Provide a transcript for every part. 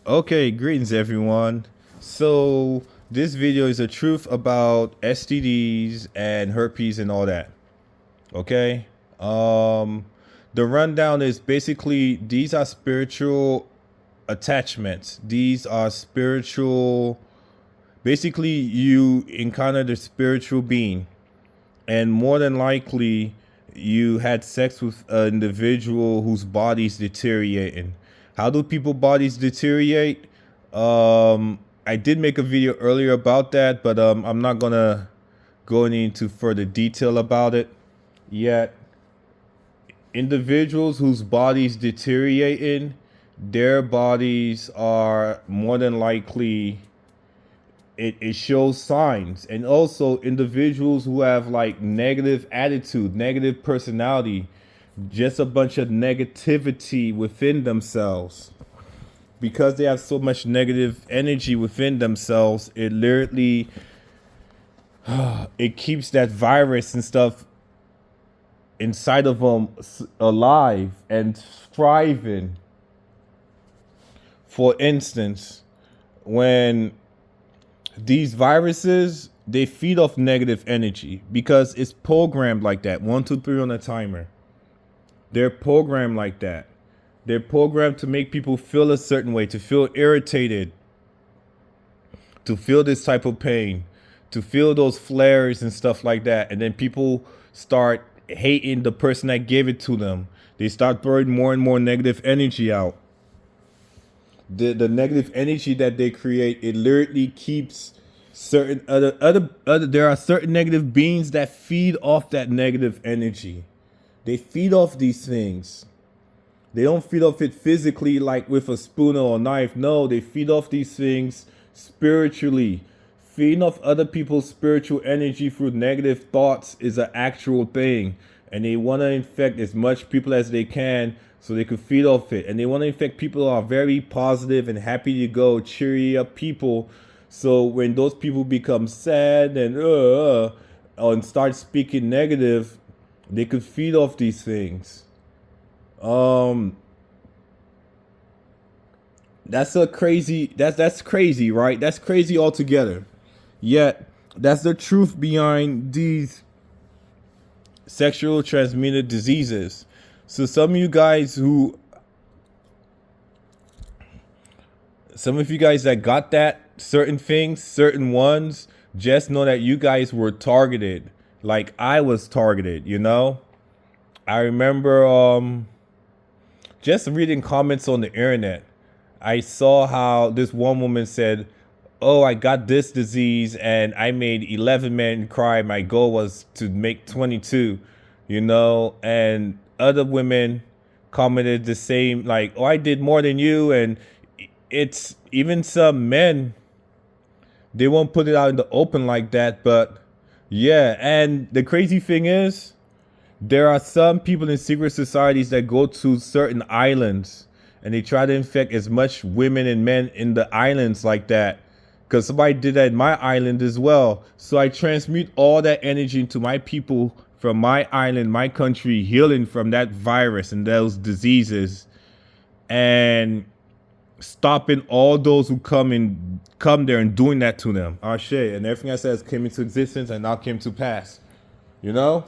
Okay, greetings everyone. So this video is the truth about STDs and herpes and all that. Okay? Um the rundown is basically these are spiritual attachments. These are spiritual, basically you encounter the spiritual being, and more than likely you had sex with an individual whose body's deteriorating. How do people bodies deteriorate? I did make a video earlier about that, but I'm not gonna go into further detail about it yet. Individuals whose bodies deteriorating, their bodies are more than likely, it shows signs. And also individuals who have like negative attitude, negative personality, just a bunch of negativity within themselves, because they have so much negative energy within themselves, it literally it keeps that virus and stuff inside of them alive and thriving. For instance, when these viruses, they feed off negative energy because it's programmed like that. 1, 2, 3 on a timer. They're programmed like that. They're programmed to make people feel a certain way, to feel irritated, to feel this type of pain, to feel those flares and stuff like that. And then people start hating the person that gave it to them. They start throwing more and more negative energy out. The negative energy that they create, it literally keeps certain other there are certain negative beings that feed off that negative energy. They feed off these things. They don't feed off it physically like with a spoon or a knife. No, they feed off these things spiritually. Feeding off other people's spiritual energy through negative thoughts is an actual thing. And they want to infect as much people as they can so they could feed off it. And they want to infect people who are very positive and happy to go, cheery up people. So when those people become sad and start speaking negative, they could feed off these things. That's a crazy, that's crazy, right? That's crazy altogether. Yet that's the truth behind these sexual transmitted diseases. So some of you guys that got that certain things, certain ones, just know that you guys were targeted. Like I was targeted, you know? I remember just reading comments on the internet. I saw how this one woman said, "Oh, I got this disease and I made 11 men cry. My goal was to make 22," you know, and other women commented the same, like, "Oh, I did more than you." And it's even some men, they won't put it out in the open like that, but yeah. And the crazy thing is, there are some people in secret societies that go to certain islands and they try to infect as much women and men in the islands like that. Because somebody did that in my island as well. So I transmute all that energy into my people from my island, my country, healing from that virus and those diseases, and stopping all those who come there and doing that to them. Oh shit. And everything I said came into existence and now came to pass. You know?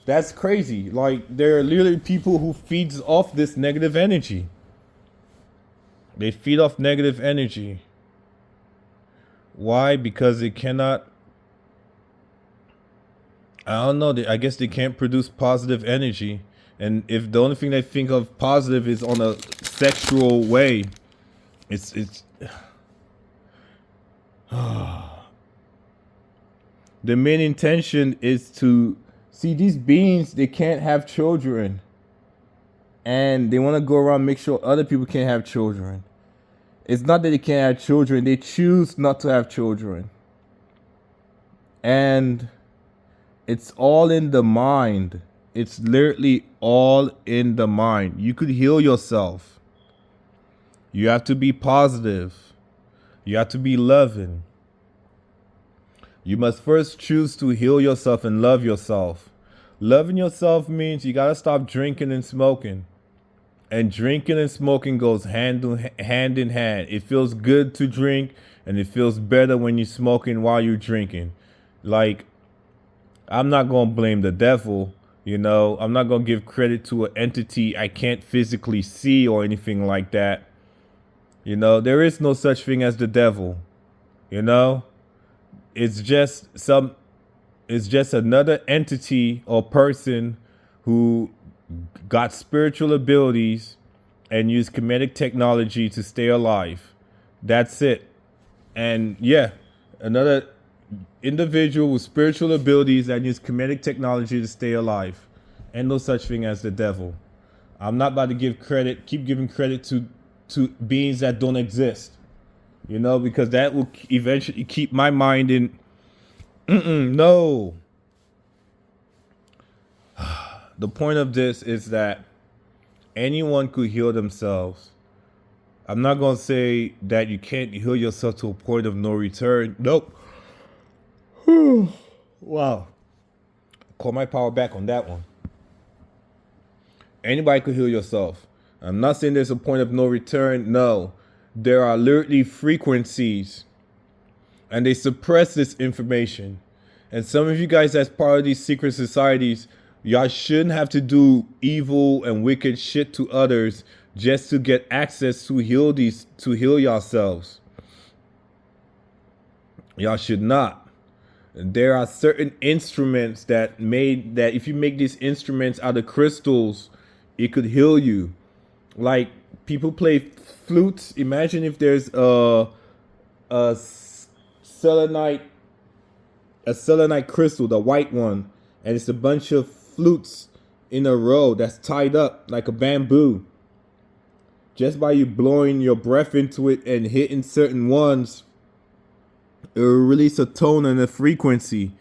That's crazy. Like, there are literally people who feeds off this negative energy. They feed off negative energy. Why? Because they cannot, I don't know, I guess they can't produce positive energy. And if the only thing they think of positive is on a sexual way, it's the main intention is to see these beings, they can't have children. And they want to go around make sure other people can't have children. It's not that they can't have children, they choose not to have children. And it's all in the mind. It's literally all in the mind. You could heal yourself. You have to be positive. You have to be loving. You must first choose to heal yourself and love yourself. Loving yourself means you gotta stop drinking and smoking. And drinking and smoking goes hand in hand. It feels good to drink, and it feels better when you're smoking while you're drinking. Like, I'm not going to blame the devil. I'm not going to give credit to an entity I can't physically see or anything like that. There is no such thing as the devil. You know, it's just another entity or person who got spiritual abilities and use comedic technology to stay alive. That's it. And yeah, another individual with spiritual abilities that use comedic technology to stay alive. And no such thing as the devil. I'm not about to keep giving credit to beings that don't exist. Because that will eventually keep my mind in, no. The point of this is that anyone could heal themselves. I'm not going to say that you can't heal yourself to a point of no return. Nope. Wow. Call my power back on that one. Anybody could heal yourself. I'm not saying there's a point of no return. No. There are literally frequencies, and they suppress this information. And some of you guys, as part of these secret societies, y'all shouldn't have to do evil and wicked shit to others just to get access to heal yourselves. Y'all should not. There are certain instruments that if you make these instruments out of crystals, it could heal you. Like, people play flutes. Imagine if there's a selenite crystal, the white one, and it's a bunch of flutes in a row that's tied up like a bamboo. Just by you blowing your breath into it and hitting certain ones, it will release a tone and a frequency,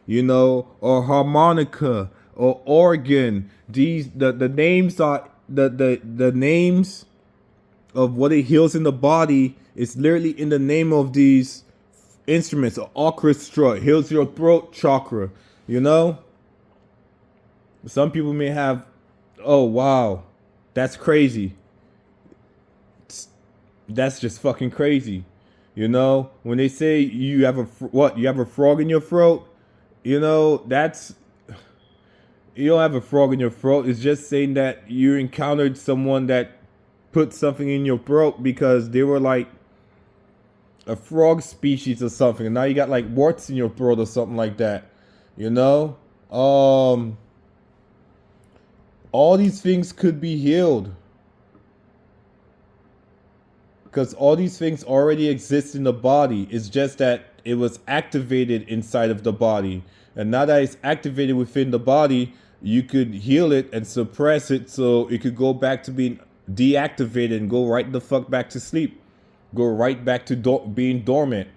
or harmonica or organ. The names are the names of what it heals in the body is literally in the name of these instruments. An orchestra heals your throat chakra. Some people may have, oh wow, that's crazy. That's just fucking crazy. When they say you have a frog in your throat, that's, you don't have a frog in your throat. It's just saying that you encountered someone that put something in your throat because they were like a frog species or something. And now you got like warts in your throat or something like that. All these things could be healed. Because all these things already exist in the body. It's just that it was activated inside of the body. And now that it's activated within the body, you could heal it and suppress it so it could go back to being deactivated and go right the fuck back to sleep. Go right back to being dormant.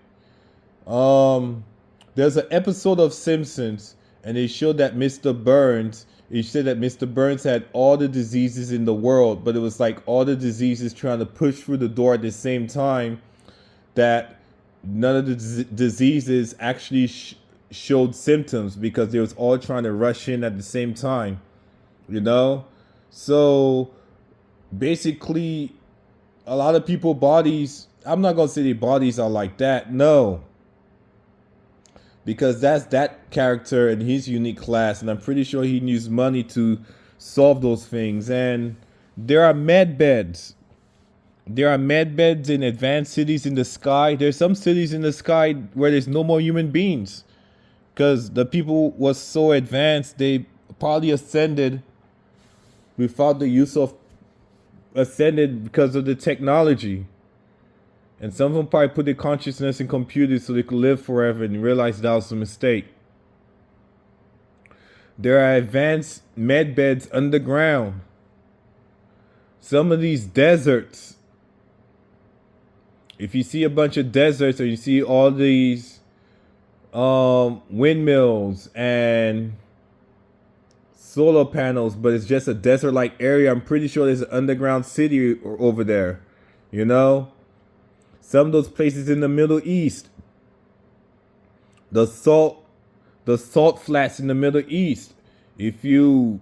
There's an episode of Simpsons, and they showed that Mr. Burns, he said that Mr. Burns had all the diseases in the world, but it was like all the diseases trying to push through the door at the same time, that none of the diseases actually showed symptoms because they was all trying to rush in at the same time, So basically, a lot of people bodies, I'm not going to say their bodies are like that. No. Because that's that character and his unique class. And I'm pretty sure he needs money to solve those things. And there are med beds. There are med beds in advanced cities in the sky. There's some cities in the sky where there's no more human beings. Because the people was so advanced, they probably ascended without the use of ascended because of the technology. And some of them probably put their consciousness in computers so they could live forever and realize that was a mistake. There are advanced med beds underground. Some of these deserts, if you see a bunch of deserts or you see all these windmills and solar panels, but it's just a desert-like area, I'm pretty sure there's an underground city over there, Some of those places in the Middle East, the salt flats in the Middle East. If you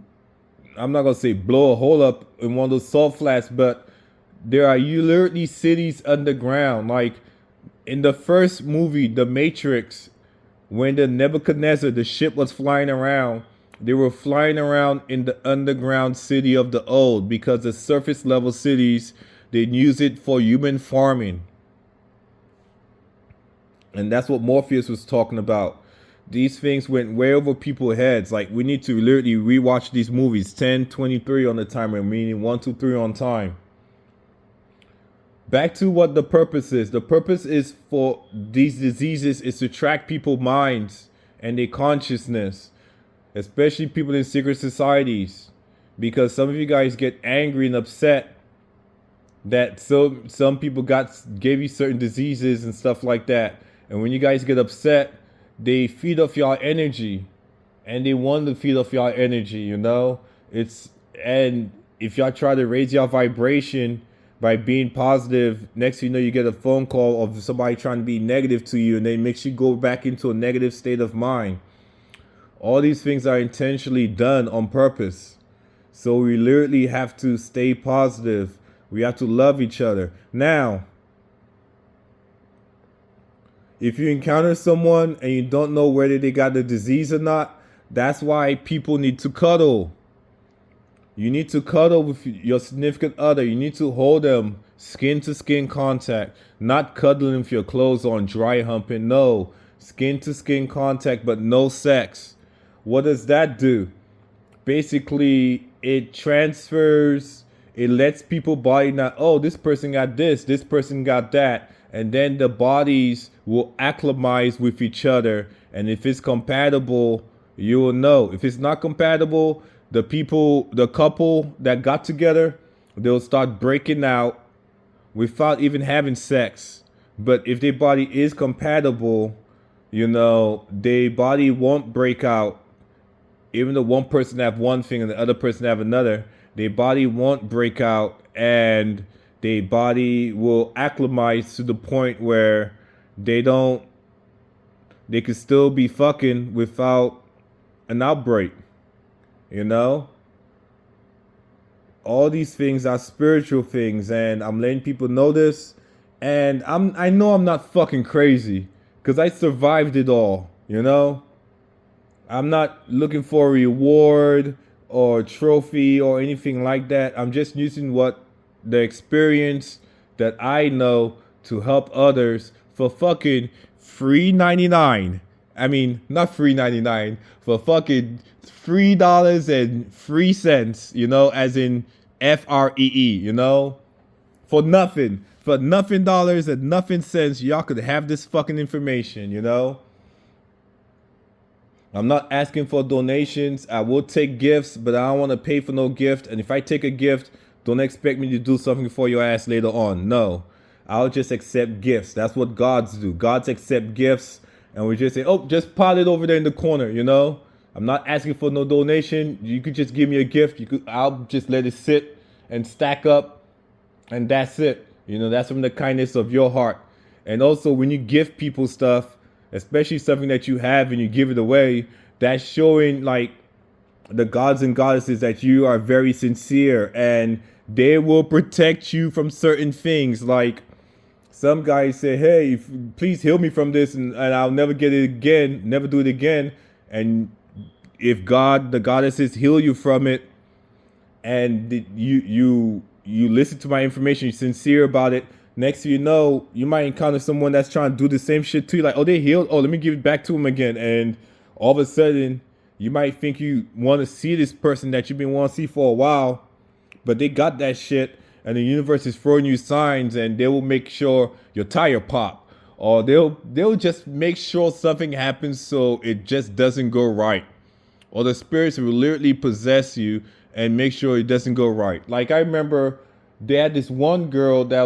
I'm not gonna say blow a hole up in one of those salt flats, but there are literally cities underground. Like in the first movie, The Matrix, when the Nebuchadnezzar, the ship was flying around, they were flying around in the underground city of the old because the surface level cities, they'd use it for human farming. And that's what Morpheus was talking about. These things went way over people's heads. Like, we need to literally rewatch these movies 10, 23 on the timer, meaning 1, 2, 3 on time. Back to what the purpose is. The purpose is for these diseases is to track people's minds and their consciousness, especially people in secret societies, because some of you guys get angry and upset that some people gave you certain diseases and stuff like that. And when you guys get upset, they feed off your energy, and they want to feed off your energy, you know? And if y'all try to raise your vibration by being positive, next thing you know, you get a phone call of somebody trying to be negative to you, and they makes you go back into a negative state of mind. All these things are intentionally done on purpose. So we literally have to stay positive. We have to love each other. Now, if you encounter someone and you don't know whether they got the disease or not, that's why people need to cuddle. You need to cuddle with your significant other. You need to hold them skin to skin contact, not cuddling with your clothes on, dry humping. No, skin to skin contact, but no sex. What does that do? Basically, it transfers, it lets people body know, oh, this person got this person got that. And then the bodies will acclimatize with each other. And if it's compatible, you will know. If it's not compatible, the couple that got together, they'll start breaking out without even having sex. But if their body is compatible, you know, their body won't break out. Even though one person have one thing and the other person have another, their body won't break out, and their body will acclimatize to the point where they can still be fucking without an outbreak. You know? All these things are spiritual things, and I'm letting people know this. And I know I'm not fucking crazy, because I survived it all, you know? I'm not looking for a reward or trophy or anything like that. I'm just using the experience that I know to help others for fucking free 99. I mean, not free 99, for fucking $3.03, you know, as in FREE, you know, for nothing dollars and nothing cents, y'all could have this fucking information, you know. I'm not asking for donations. I will take gifts, but I don't want to pay for no gift. And if I take a gift, don't expect me to do something for your ass later on. No, I'll just accept gifts. That's what gods do. Gods accept gifts, and we just say, oh, just pile it over there in the corner, you know. I'm not asking for no donation. You could just give me a gift. I'll just let it sit and stack up, and that's it. You know, that's from the kindness of your heart. And also, when you give people stuff, especially something that you have and you give it away, that's showing like the gods and goddesses that you are very sincere, and they will protect you from certain things. Like some guys say, hey, please heal me from this, and I'll never get it again, never do it again. And if the goddesses heal you from it, and you listen to my information, you're sincere about it, next thing you know, you might encounter someone that's trying to do the same shit to you. Like, oh, they healed. Oh, let me give it back to them again. And all of a sudden, you might think you want to see this person that you've been wanting to see for a while, but they got that shit, and the universe is throwing you signs, and they will make sure your tire pop, or they'll just make sure something happens so it just doesn't go right, or the spirits will literally possess you and make sure it doesn't go right. Like I remember, they had this one girl that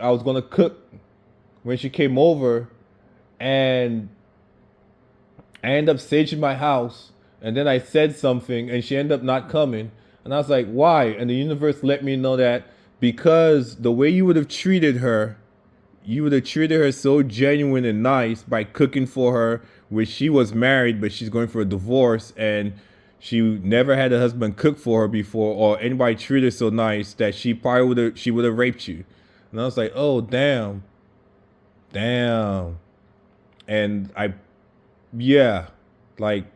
I was gonna cook when she came over, and I ended up staging my house, and then I said something, and she ended up not coming, and I was like, why? And the universe let me know that because the way you would have treated her so genuine and nice by cooking for her, which she was married, but she's going for a divorce, and She never had a husband cook for her before, or anybody treat her so nice that she probably would have raped you. And I was like, oh damn, damn. And yeah, like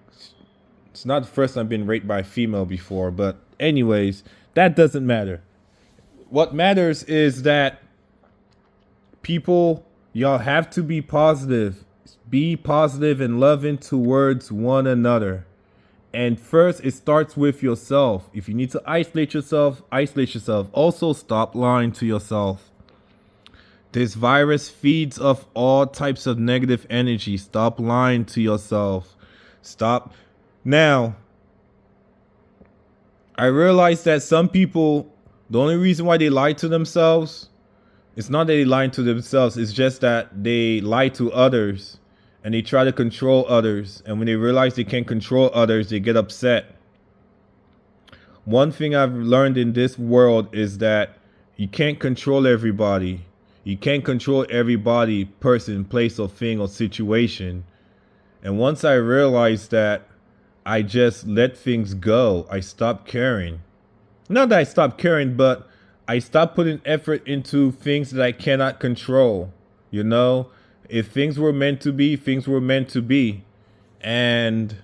it's not the first time I've been raped by a female before, but anyways, that doesn't matter. What matters is that people, y'all have to be positive. Be positive and loving towards one another. And first, it starts with yourself. If you need to isolate yourself, isolate yourself. Also, stop lying to yourself. This virus feeds off all types of negative energy. Stop lying to yourself. Stop. Now, I realize that some people, the only reason why they lie to themselves, it's not that they lie to themselves, it's just that they lie to others and they try to control others. And when they realize they can't control others, they get upset. One thing I've learned in this world is that you can't control everybody. You can't control everybody, person, place, or thing, or situation. And once I realized that, I just let things go. I stopped caring. Not that I stopped caring, but I stopped putting effort into things that I cannot control. You know, if things were meant to be, things were meant to be. And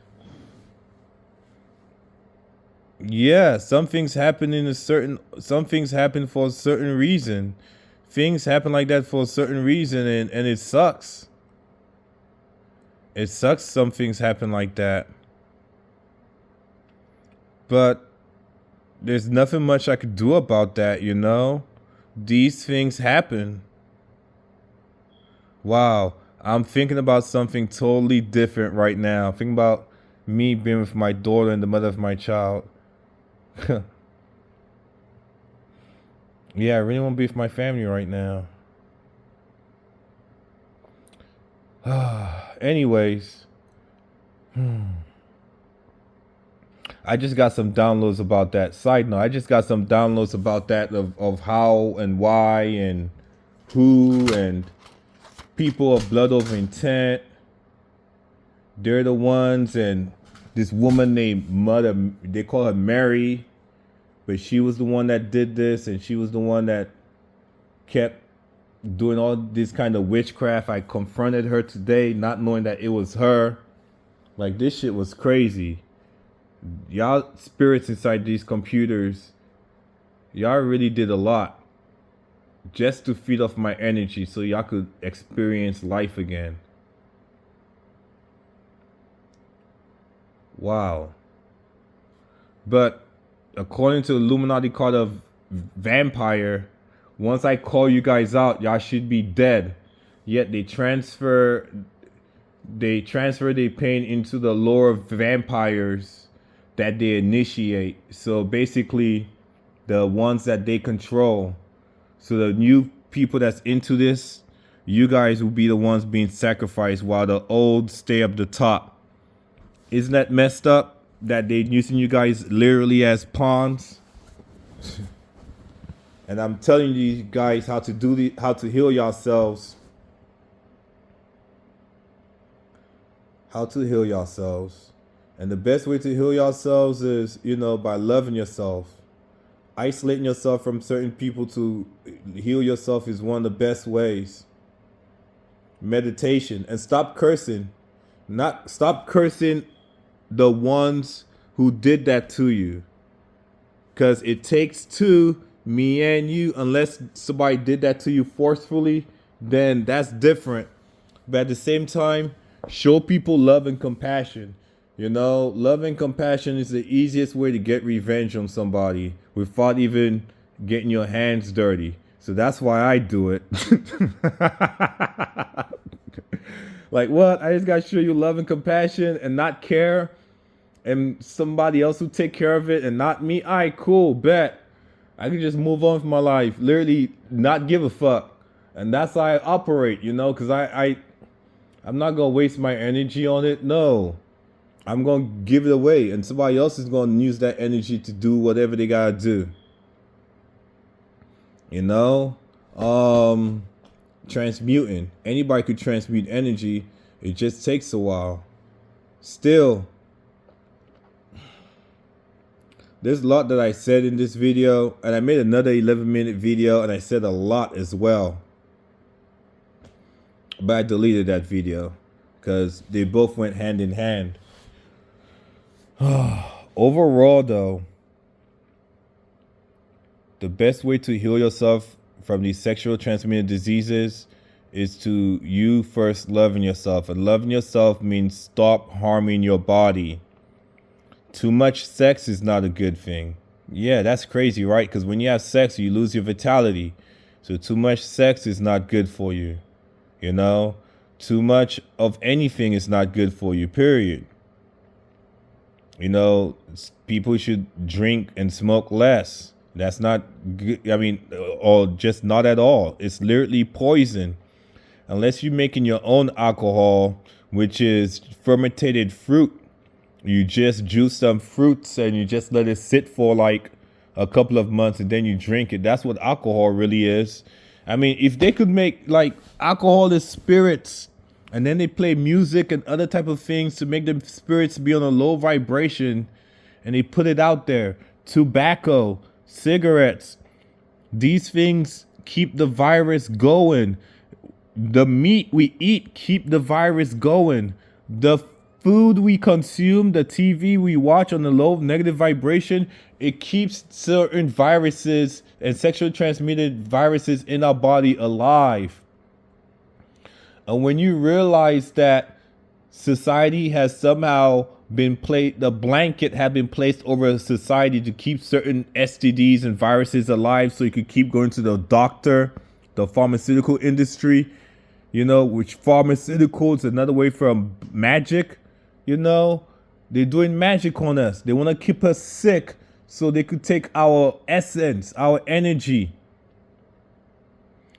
yeah, some things happen for a certain reason. Things happen like that for a certain reason, and it sucks. It sucks some things happen like that. But there's nothing much I could do about that, you know? These things happen. Wow, I'm thinking about something totally different right now. I'm thinking about me being with my daughter and the mother of my child. Yeah, I really want to be with my family right now. Anyways. I just got some downloads about that. Side note, I just got some downloads about that of how and why and who and people of blood over intent. They're the ones, and this woman named Mother, they call her Mary, but she was the one that did this, and she was the one that kept doing all this kind of witchcraft. I confronted her today, not knowing that it was her. Like, this shit was crazy. Y'all spirits inside these computers, y'all really did a lot just to feed off my energy so y'all could experience life again. Wow. But according to the Illuminati card of vampire, once I call you guys out, y'all should be dead. Yet they transfer their pain into the lore of vampires that they initiate. So basically, the ones that they control. So the new people that's into this, you guys will be the ones being sacrificed while the old stay up the top. Isn't that messed up that they're using you guys literally as pawns? And I'm telling you guys how to heal yourselves. How to heal yourselves. And the best way to heal yourselves is, by loving yourself. Isolating yourself from certain people to heal yourself is one of the best ways. Meditation. And stop cursing. Stop cursing the ones who did that to you. Because it takes two, me and you. Unless somebody did that to you forcefully, then that's different. But at the same time, show people love and compassion. Love and compassion is the easiest way to get revenge on somebody without even getting your hands dirty. So that's why I do it. Like, what? I just got to show you love and compassion and not care. And somebody else will take care of it and not me. All right, cool, bet. I can just move on with my life. Literally not give a fuck. And that's how I operate, because I'm not going to waste my energy on it. No. I'm going to give it away, and somebody else is going to use that energy to do whatever they got to do. Transmuting. Anybody could transmute energy. It just takes a while. Still, There's a lot that I said in this video, and I made another 11-minute video, and I said a lot as well. But I deleted that video because they both went hand in hand. Overall, though, the best way to heal yourself from these sexual transmitted diseases is to you first loving yourself. And loving yourself means stop harming your body. Too much sex is not a good thing. Yeah, that's crazy, right? Because when you have sex, you lose your vitality. So too much sex is not good for you. You know, too much of anything is not good for you, period. You know, people should drink and smoke less. That's not good. I mean, or just not at all. It's literally poison. Unless you're making your own alcohol, which is fermented fruit. You just juice some fruits and you just let it sit for like a couple of months and then you drink it. That's what alcohol really is. I mean, if they could make like alcohol is spirits and then they play music and other type of things to make the spirits be on a low vibration and they put it out there. Tobacco, cigarettes, these things keep the virus going. The meat we eat keep the virus going. The food we consume, the TV we watch on the low negative vibration, it keeps certain viruses and sexually transmitted viruses in our body alive. And when you realize that society has somehow been the blanket had been placed over society to keep certain STDs and viruses alive so you could keep going to the doctor, the pharmaceutical industry, you know, which pharmaceuticals, another way from magic. You know, they're doing magic on us. They want to keep us sick so they could take our essence, our energy.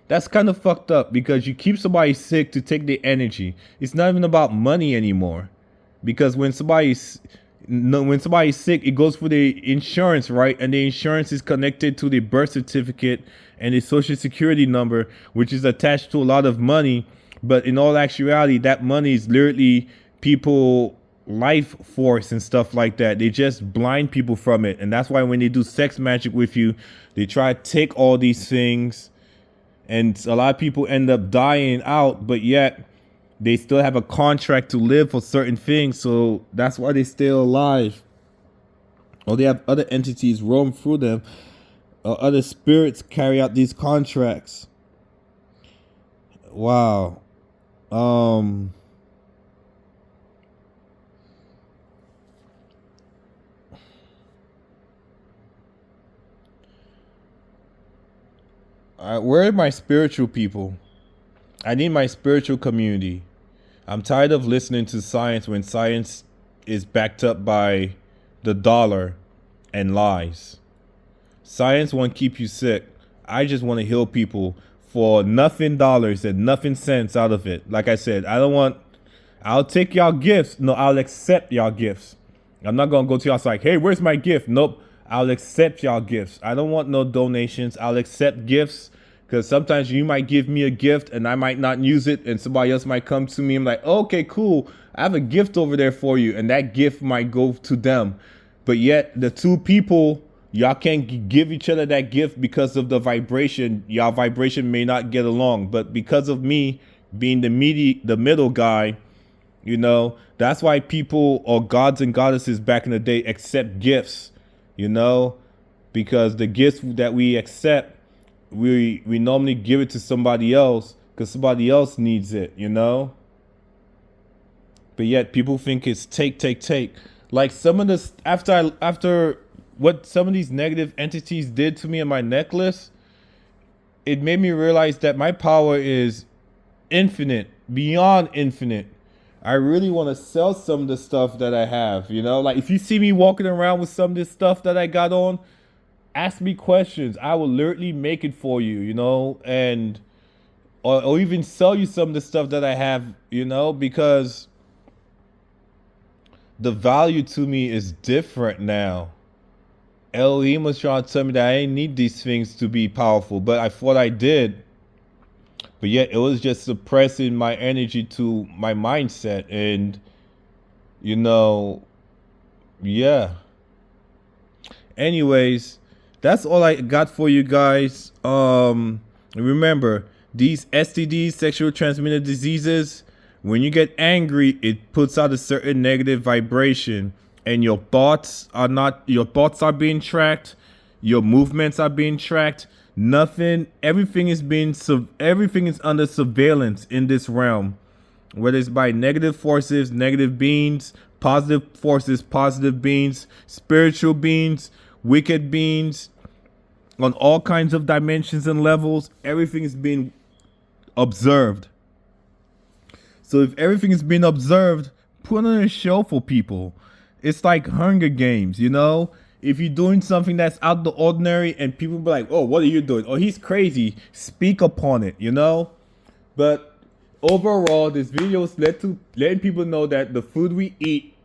That's kind of fucked up because you keep somebody sick to take their energy. It's not even about money anymore. Because when somebody's sick, it goes for the insurance, right? And the insurance is connected to the birth certificate and the social security number, which is attached to a lot of money. But in all actuality, that money is literally people life force and stuff like that. They just blind people from it. And that's why when they do sex magic with you, they try to take all these things and a lot of people end up dying out, but yet they still have a contract to live for certain things. So that's why they stay alive. Or they have other entities roam through them, or other spirits carry out these contracts. Wow. Where are my spiritual people? I need my spiritual community. I'm tired of listening to science when science is backed up by the dollar and lies. Science won't keep you sick. I just want to heal people for nothing dollars and nothing cents out of it. Like I said, I'll take y'all gifts. No, I'll accept y'all gifts. I'm not going to go to y'all like, hey, where's my gift? Nope. I'll accept y'all gifts. I don't want no donations. I'll accept gifts because sometimes you might give me a gift and I might not use it and somebody else might come to me and like, okay, cool. I have a gift over there for you. And that gift might go to them. But yet the two people, y'all can't give each other that gift because of the vibration. Y'all vibration may not get along. But because of me being the middle guy, you know, that's why people or gods and goddesses back in the day accept gifts. You know, because the gifts that we accept, we normally give it to somebody else because somebody else needs it, you know. But yet people think it's take. Like some of this after what some of these negative entities did to me in my necklace, it made me realize that my power is infinite, beyond infinite. I really want to sell some of the stuff that I have, you know, like if you see me walking around with some of this stuff that I got on, ask me questions. I will literally make it for you, you know, and or even sell you some of the stuff that I have, you know, because the value to me is different now. Elohim was trying to tell me that I didn't need these things to be powerful, but I thought I did. But yet it was just suppressing my energy to my mindset. And, you know, yeah. Anyways, that's all I got for you guys. Remember, these STDs, sexual transmitted diseases, when you get angry, it puts out a certain negative vibration, and your thoughts are being tracked, your movements are being tracked. Everything is under surveillance in this realm, whether it's by negative forces, negative beings, positive forces, positive beings, spiritual beings, wicked beings, on all kinds of dimensions and levels. Everything is being observed. So if everything is being observed, put on a show for people. It's like Hunger Games, you know? If you're doing something that's out of the ordinary and people be like, oh, what are you doing? Oh, he's crazy. Speak upon it, you know? But overall, this video is letting people know that the food we eat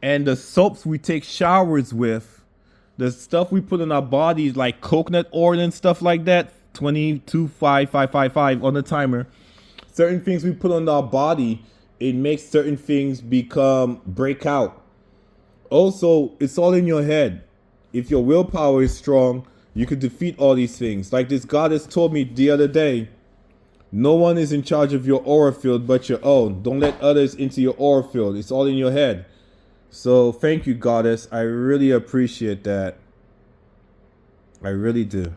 and the soaps we take showers with, the stuff we put in our bodies like coconut oil and stuff like that, 225555 on the timer, certain things we put on our body, it makes certain things break out. Also, it's all in your head. If your willpower is strong, you can defeat all these things. Like this goddess told me the other day, no one is in charge of your aura field but your own. Don't let others into your aura field. It's all in your head. So thank you, goddess. I really appreciate that. I really do.